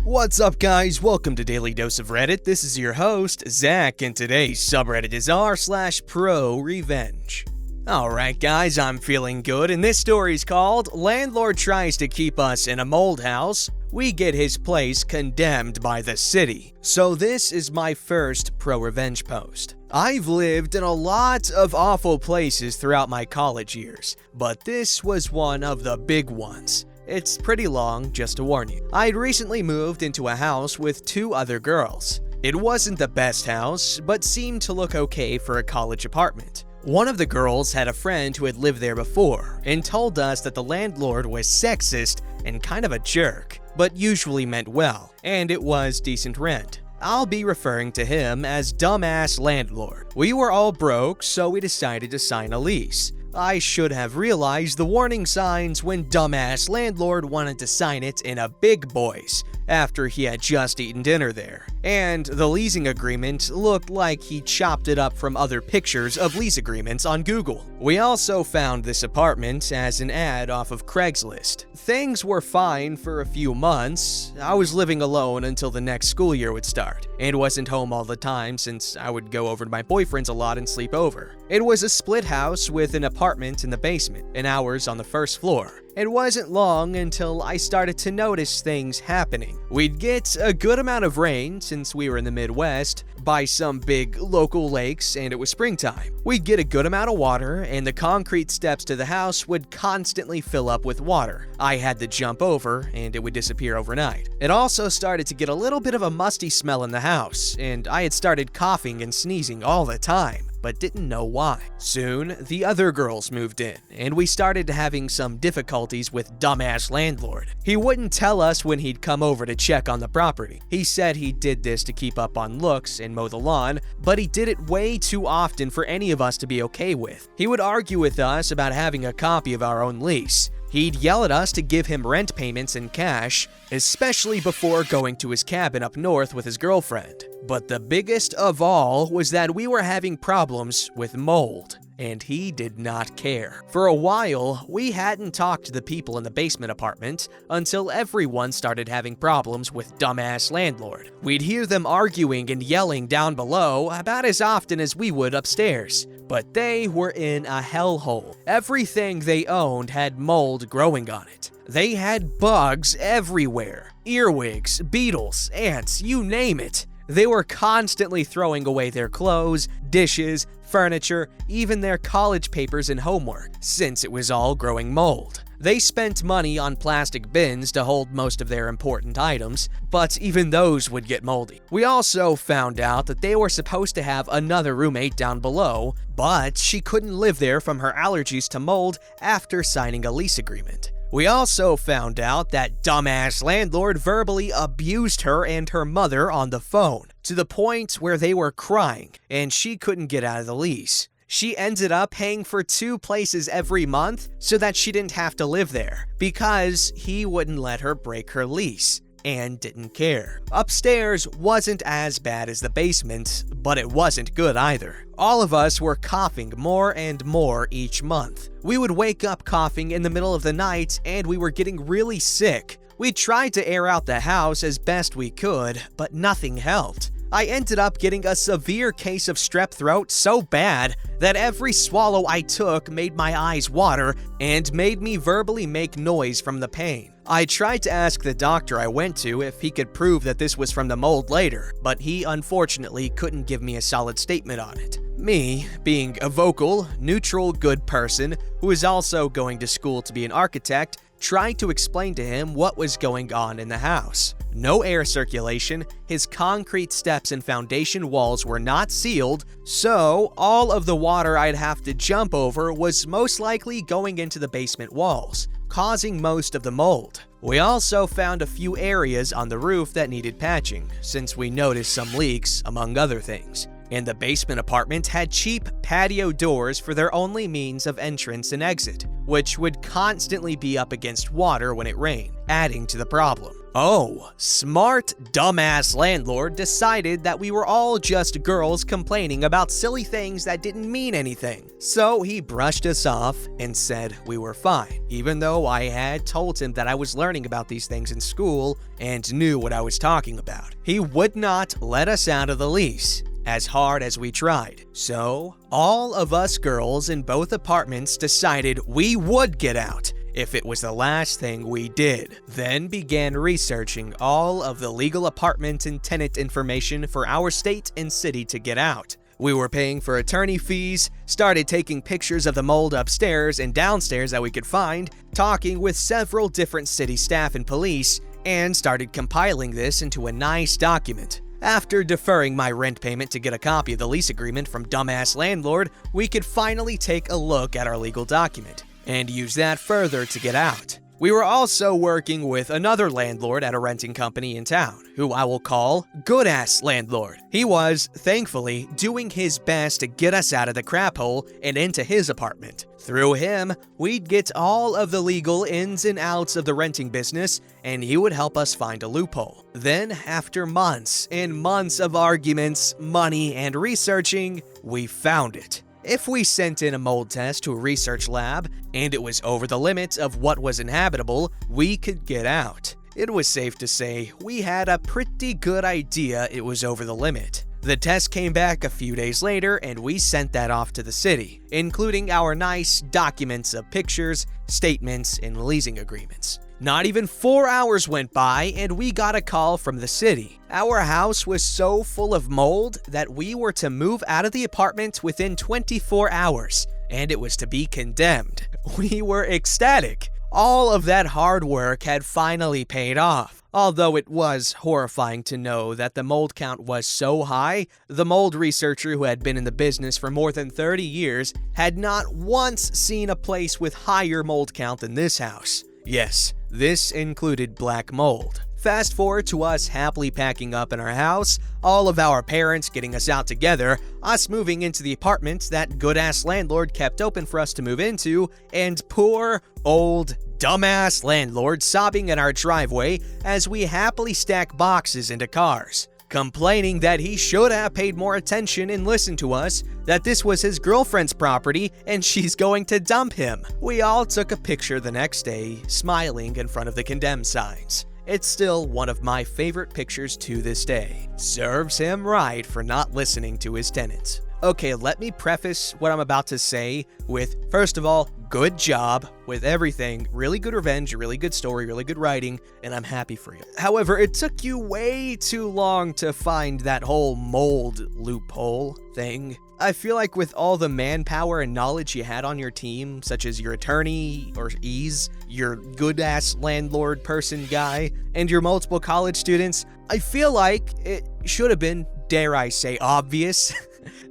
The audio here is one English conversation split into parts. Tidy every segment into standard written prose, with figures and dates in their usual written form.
What's up, guys? Welcome to Daily Dose of Reddit. This is your host, Zach, and today's subreddit is r/ProRevenge. Alright guys, I'm feeling good, and this story's called Landlord Tries to Keep Us in a Mold House. We Get His Place Condemned by the City. So this is my first ProRevenge post. I've lived in a lot of awful places throughout my college years, but this was one of the big ones. It's pretty long, just to warn you. I'd recently moved into a house with two other girls. It wasn't the best house, but seemed to look okay for a college apartment. One of the girls had a friend who had lived there before and told us that the landlord was sexist and kind of a jerk, but usually meant well, and it was decent rent. I'll be referring to him as Dumbass Landlord. We were all broke, so we decided to sign a lease. I should have realized the warning signs when Dumbass Landlord wanted to sign it in a big voice after he had just eaten dinner there. And the leasing agreement looked like he chopped it up from other pictures of lease agreements on Google. We also found this apartment as an ad off of Craigslist. Things were fine for a few months. I was living alone until the next school year would start, and wasn't home all the time since I would go over to my boyfriend's a lot and sleep over. It was a split house with an apartment in the basement and ours on the first floor. It wasn't long until I started to notice things happening. We'd get a good amount of rain since we were in the Midwest, by some big local lakes, and it was springtime. We'd get a good amount of water, and the concrete steps to the house would constantly fill up with water. I had to jump over, and it would disappear overnight. It also started to get a little bit of a musty smell in the house, and I had started coughing and sneezing all the time, but didn't know why. Soon, the other girls moved in, and we started having some difficulties with Dumbass Landlord. He wouldn't tell us when he'd come over to check on the property. He said he did this to keep up on looks and mow the lawn, but he did it way too often for any of us to be okay with. He would argue with us about having a copy of our own lease. He'd yell at us to give him rent payments in cash, especially before going to his cabin up north with his girlfriend. But the biggest of all was that we were having problems with mold, and he did not care. For a while, we hadn't talked to the people in the basement apartment until everyone started having problems with Dumbass Landlord. We'd hear them arguing and yelling down below about as often as we would upstairs. But they were in a hellhole. Everything they owned had mold growing on it. They had bugs everywhere. Earwigs, beetles, ants, you name it. They were constantly throwing away their clothes, dishes, furniture, even their college papers and homework, since it was all growing mold. They spent money on plastic bins to hold most of their important items, but even those would get moldy. We also found out that they were supposed to have another roommate down below, but she couldn't live there from her allergies to mold after signing a lease agreement. We also found out that Dumbass Landlord verbally abused her and her mother on the phone, to the point where they were crying, and she couldn't get out of the lease. She ended up paying for 2 places every month so that she didn't have to live there, because he wouldn't let her break her lease, and didn't care. Upstairs wasn't as bad as the basement, but it wasn't good either. All of us were coughing more and more each month. We would wake up coughing in the middle of the night, and we were getting really sick. We tried to air out the house as best we could, but nothing helped. I ended up getting a severe case of strep throat so bad that every swallow I took made my eyes water and made me verbally make noise from the pain. I tried to ask the doctor I went to if he could prove that this was from the mold later, but he unfortunately couldn't give me a solid statement on it. Me, being a vocal, neutral, good person who is also going to school to be an architect, tried to explain to him what was going on in the house. No air circulation, his concrete steps and foundation walls were not sealed, so all of the water I'd have to jump over was most likely going into the basement walls, causing most of the mold. We also found a few areas on the roof that needed patching, since we noticed some leaks, among other things. and the basement apartment had cheap patio doors for their only means of entrance and exit, which would constantly be up against water when it rained, adding to the problem. Oh, smart, dumbass landlord decided that we were all just girls complaining about silly things that didn't mean anything. So he brushed us off and said we were fine, even though I had told him that I was learning about these things in school and knew what I was talking about. He would not let us out of the lease, as hard as we tried. So all of us girls in both apartments decided we would get out if it was the last thing we did, then began researching all of the legal apartment and tenant information for our state and city to get out. We were paying for attorney fees, started taking pictures of the mold upstairs and downstairs that we could find, talking with several different city staff and police, and started compiling this into a nice document. After deferring my rent payment to get a copy of the lease agreement from dumbass landlord, we could finally take a look at our legal document and use that further to get out. We were also working with another landlord at a renting company in town, who I will call Good-Ass Landlord. He was, thankfully, doing his best to get us out of the crap hole and into his apartment. Through him, we'd get all of the legal ins and outs of the renting business, and he would help us find a loophole. Then, after months and months of arguments, money, and researching, we found it. If we sent in a mold test to a research lab and it was over the limit of what was inhabitable, we could get out. It was safe to say we had a pretty good idea it was over the limit. The test came back a few days later and we sent that off to the city, including our nice documents of pictures, statements, and leasing agreements. Not even 4 hours went by and we got a call from the city. Our house was so full of mold that we were to move out of the apartment within 24 hours, and it was to be condemned. We were ecstatic. All of that hard work had finally paid off. Although it was horrifying to know that the mold count was so high, the mold researcher who had been in the business for more than 30 years had not once seen a place with higher mold count than this house. Yes, this included black mold. Fast forward to us happily packing up in our house, all of our parents getting us out together, us moving into the apartment that good-ass landlord kept open for us to move into, and poor, old, dumbass landlord sobbing in our driveway as we happily stack boxes into cars, complaining that he should have paid more attention and listened to us, that this was his girlfriend's property and she's going to dump him. We all took a picture the next day, smiling in front of the condemned signs. It's still one of my favorite pictures to this day. Serves him right for not listening to his tenants. Okay, let me preface what I'm about to say with, first of all, good job with everything. Really good revenge, really good story, really good writing, and I'm happy for you. However, it took you way too long to find that whole mold loophole thing. I feel like with all the manpower and knowledge you had on your team, such as your attorney or ease, your good-ass landlord person guy, and your multiple college students, I feel like it should have been, dare I say, obvious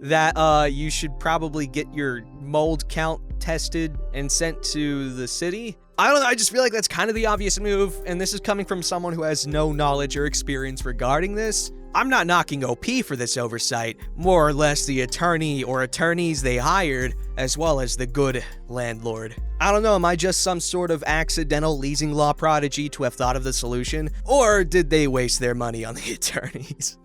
that you should probably get your mold count tested and sent to the city. I don't know, I just feel like that's kind of the obvious move, and this is coming from someone who has no knowledge or experience regarding this. I'm not knocking OP for this oversight, more or less the attorney or attorneys they hired, as well as the good landlord. I don't know, am I just some sort of accidental leasing law prodigy to have thought of the solution? Or did they waste their money on the attorneys?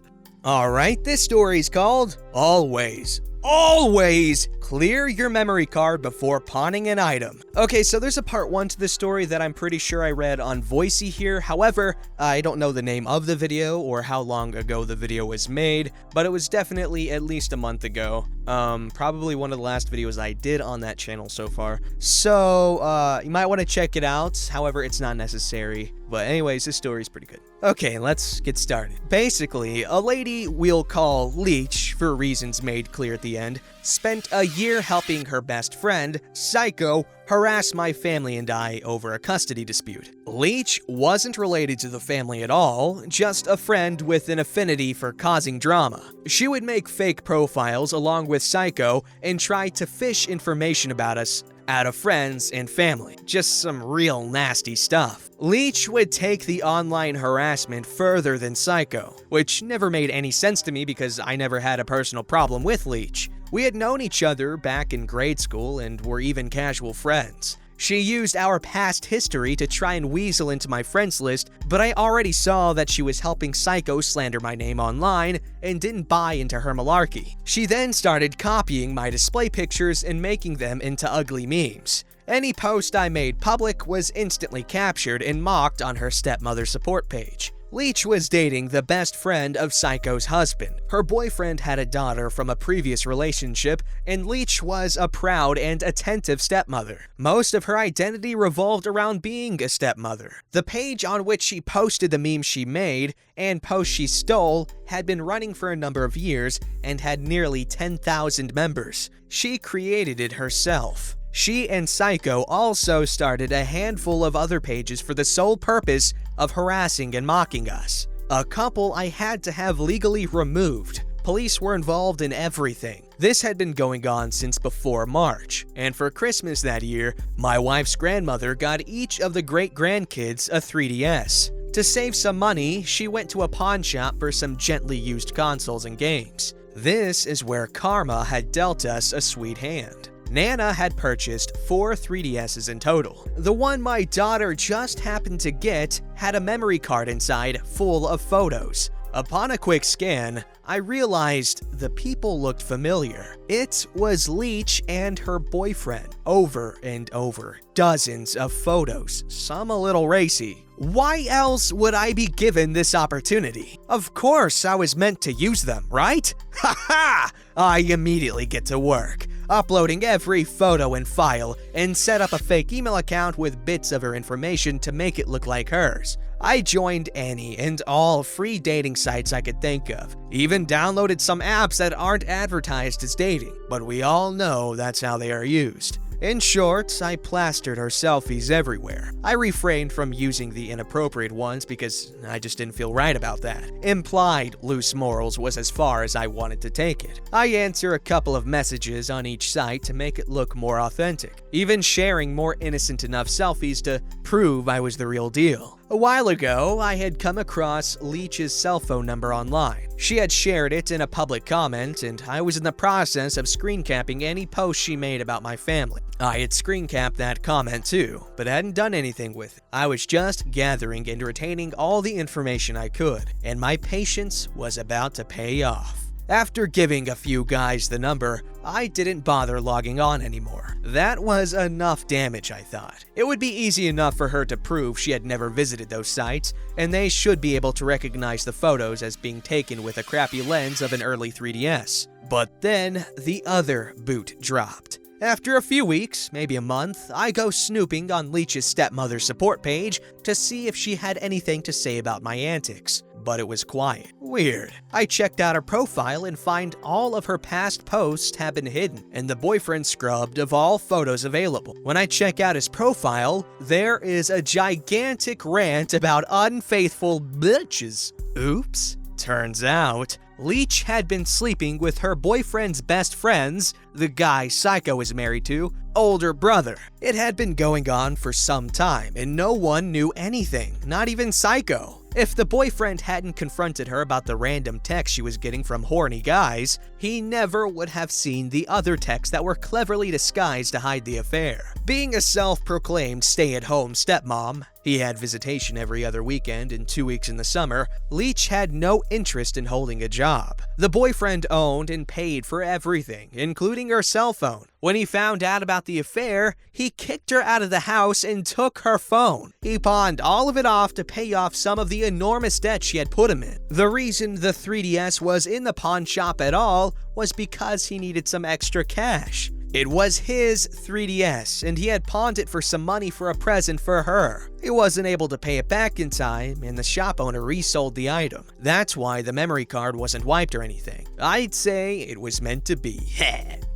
Alright, this story's called Always. Always clear your memory card before pawning an item. Okay, so there's a part 1 to this story that I'm pretty sure I read on Voicey here. However, I don't know the name of the video or how long ago the video was made, but it was definitely at least a month ago. Probably one of the last videos I did on that channel so far. So, you might want to check it out. However, it's not necessary. But anyways, this story's pretty good. Okay, let's get started. Basically, a lady we'll call Leech, for reasons made clear at the end, spent a year helping her best friend, Psycho, harass my family and I over a custody dispute. Leech wasn't related to the family at all, just a friend with an affinity for causing drama. She would make fake profiles along with Psycho and try to fish information about us out of friends and family. Just some real nasty stuff. Leech would take the online harassment further than Psycho, which never made any sense to me because I never had a personal problem with Leech. We had known each other back in grade school and were even casual friends. She used our past history to try and weasel into my friends list, but I already saw that she was helping Psycho slander my name online and didn't buy into her malarkey. She then started copying my display pictures and making them into ugly memes. Any post I made public was instantly captured and mocked on her stepmother support page. Leech was dating the best friend of Psycho's husband. Her boyfriend had a daughter from a previous relationship, and Leech was a proud and attentive stepmother. Most of her identity revolved around being a stepmother. The page on which she posted the memes she made and posts she stole had been running for a number of years and had nearly 10,000 members. She created it herself. She and Psycho also started a handful of other pages for the sole purpose of harassing and mocking us. A couple I had to have legally removed. Police were involved in everything. This had been going on since before March, and for Christmas that year, my wife's grandmother got each of the great-grandkids a 3DS. To save some money, she went to a pawn shop for some gently used consoles and games. This is where karma had dealt us a sweet hand. Nana had purchased 4 3DSs in total. The one my daughter just happened to get had a memory card inside full of photos. Upon a quick scan, I realized the people looked familiar. It was Leech and her boyfriend. Over and over. Dozens of photos, some a little racy. Why else would I be given this opportunity? Of course I was meant to use them, right? Ha ha! I immediately get to work, uploading every photo and file, and set up a fake email account with bits of her information to make it look like hers. I joined any and all free dating sites I could think of, even downloaded some apps that aren't advertised as dating, but we all know that's how they are used. In short, I plastered her selfies everywhere. I refrained from using the inappropriate ones because I just didn't feel right about that. Implied loose morals was as far as I wanted to take it. I answer a couple of messages on each site to make it look more authentic, even sharing more innocent enough selfies to prove I was the real deal. A while ago, I had come across Leech's cell phone number online. She had shared it in a public comment, and I was in the process of screen capping any post she made about my family. I had screen capped that comment too, but hadn't done anything with it. I was just gathering and retaining all the information I could, and my patience was about to pay off. After giving a few guys the number, I didn't bother logging on anymore. That was enough damage, I thought. It would be easy enough for her to prove she had never visited those sites, and they should be able to recognize the photos as being taken with a crappy lens of an early 3DS. But then, the other boot dropped. After a few weeks, maybe a month, I go snooping on Leech's stepmother's support page to see if she had anything to say about my antics. But it was quiet. Weird. I checked out her profile and find all of her past posts have been hidden, and the boyfriend scrubbed of all photos available. When I check out his profile, there is a gigantic rant about unfaithful bitches. Oops. Turns out, Leech had been sleeping with her boyfriend's best friend's, the guy Psycho is married to, older brother. It had been going on for some time, and no one knew anything, not even Psycho. If the boyfriend hadn't confronted her about the random texts she was getting from horny guys, he never would have seen the other texts that were cleverly disguised to hide the affair. Being a self-proclaimed stay-at-home stepmom, he had visitation every other weekend and 2 weeks in the summer, Leech had no interest in holding a job. The boyfriend owned and paid for everything, including her cell phone. When he found out about the affair, he kicked her out of the house and took her phone. He pawned all of it off to pay off some of the enormous debt she had put him in. The reason the 3DS was in the pawn shop at all was because he needed some extra cash. It was his 3DS, and he had pawned it for some money for a present for her. He wasn't able to pay it back in time, and the shop owner resold the item. That's why the memory card wasn't wiped or anything. I'd say it was meant to be.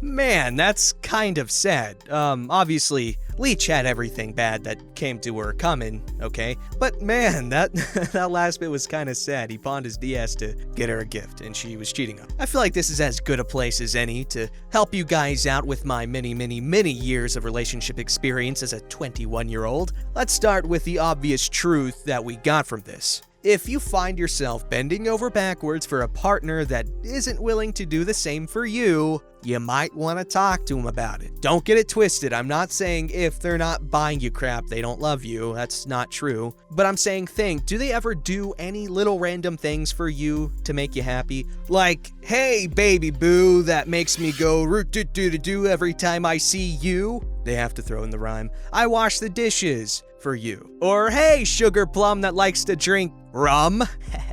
Man, that's kind of sad. Obviously, Leech had everything bad that came to her coming, okay? But man, that that last bit was kind of sad. He pawned his DS to get her a gift, and she was cheating on him. I feel like this is as good a place as any to help you guys out with my many years of relationship experience as a 21-year-old. Let's start with the obvious truth that we got from this. If you find yourself bending over backwards for a partner that isn't willing to do the same for you, you might want to talk to him about it. Don't get it twisted. I'm not saying if they're not buying you crap, they don't love you. That's not true. But I'm saying do they ever do any little random things for you to make you happy? Like, hey, baby boo, that makes me go root-do-do-do every time I see you. They have to throw in the rhyme. I wash the dishes for you. Or, hey, sugar plum that likes to drink rum.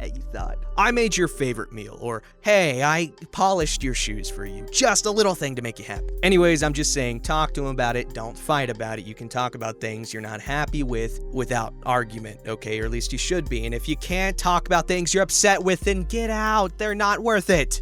You thought. I made your favorite meal. Or, hey, I polished your shoes for you. Just a little thing to make you happy. Anyways, I'm just saying, talk to him about it. Don't fight about it. You can talk about things you're not happy with without argument, okay? Or at least you should be. And if you can't talk about things you're upset with, then get out. They're not worth it.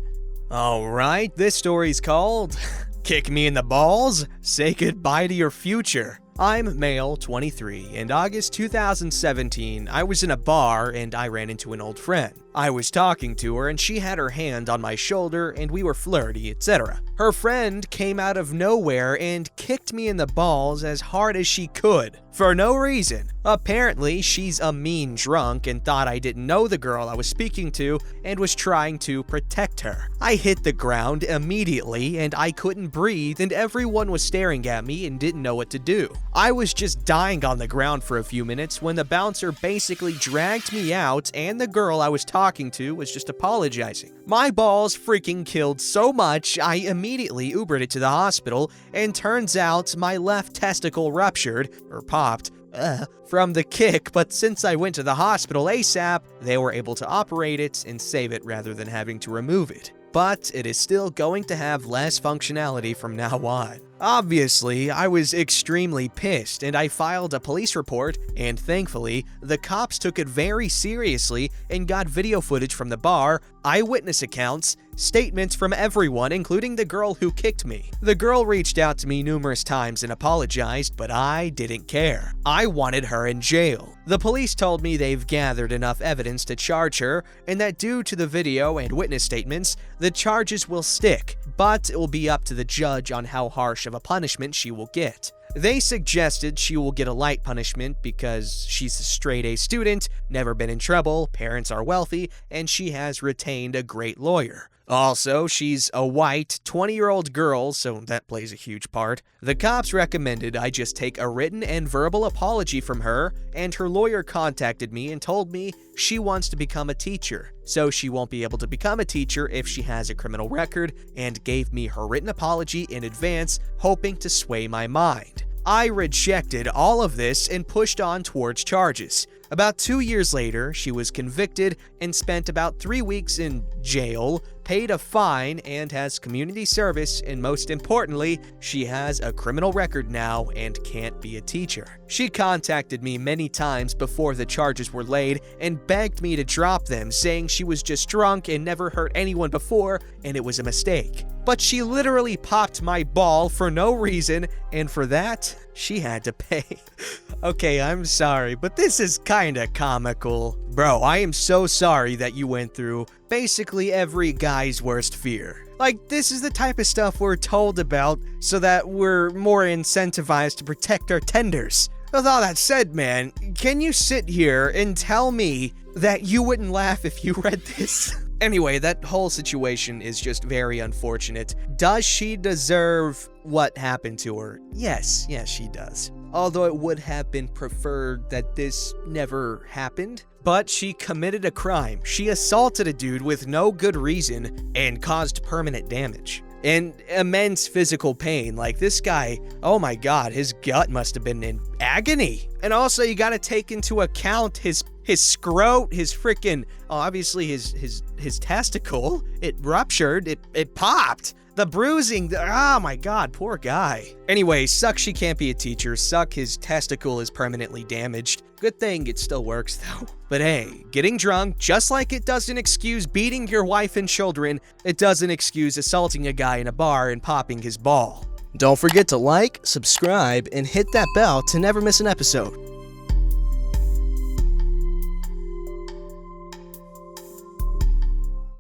All right, this story's called Kick Me in the Balls, Say Goodbye to Your Future. I'm male, 23. In August 2017, I was in a bar and I ran into an old friend. I was talking to her and she had her hand on my shoulder and we were flirty, etc. Her friend came out of nowhere and kicked me in the balls as hard as she could, for no reason. Apparently, she's a mean drunk and thought I didn't know the girl I was speaking to and was trying to protect her. I hit the ground immediately and I couldn't breathe and everyone was staring at me and didn't know what to do. I was just dying on the ground for a few minutes when the bouncer basically dragged me out and the girl I was talking to was just apologizing. My balls freaking killed so much, I immediately Ubered it to the hospital, and turns out my left testicle ruptured, or popped, from the kick, but since I went to the hospital ASAP, they were able to operate it and save it rather than having to remove it. But it is still going to have less functionality from now on. Obviously, I was extremely pissed and I filed a police report, and thankfully, the cops took it very seriously and got video footage from the bar, eyewitness accounts, statements from everyone, including the girl who kicked me. The girl reached out to me numerous times and apologized, but I didn't care. I wanted her in jail. The police told me they've gathered enough evidence to charge her, and that due to the video and witness statements, the charges will stick, but it will be up to the judge on how harsh of a punishment she will get. They suggested she will get a light punishment because she's a straight-A student, never been in trouble, parents are wealthy, and she has retained a great lawyer. Also, she's a white, 20-year-old girl, so that plays a huge part. The cops recommended I just take a written and verbal apology from her, and her lawyer contacted me and told me she wants to become a teacher, so she won't be able to become a teacher if she has a criminal record, and gave me her written apology in advance, hoping to sway my mind. I rejected all of this and pushed on towards charges. About 2 years later, she was convicted and spent about 3 weeks in jail, paid a fine, and has community service, and most importantly, she has a criminal record now and can't be a teacher. She contacted me many times before the charges were laid and begged me to drop them, saying she was just drunk and never hurt anyone before and it was a mistake. But she literally popped my ball for no reason, and for that, she had to pay. Okay, I'm sorry, but this is kinda comical. Bro, I am so sorry that you went through basically every guy's worst fear. Like, this is the type of stuff we're told about so that we're more incentivized to protect our tenders. With all that said, man, can you sit here and tell me that you wouldn't laugh if you read this? Anyway, that whole situation is just very unfortunate. Does she deserve what happened to her? Yes, she does. Although it would have been preferred that this never happened. But she committed a crime. She assaulted a dude with no good reason and caused permanent damage. And immense physical pain. Like, this guy, oh my god, his gut must have been in agony. And also, you gotta take into account his scrot, his freaking, obviously his testicle, it ruptured, it popped. The bruising, oh my god, poor guy. Anyway, sucks she can't be a teacher, suck his testicle is permanently damaged. Good thing it still works though. But hey, getting drunk, just like it doesn't excuse beating your wife and children, it doesn't excuse assaulting a guy in a bar and popping his ball. Don't forget to like, subscribe, and hit that bell to never miss an episode.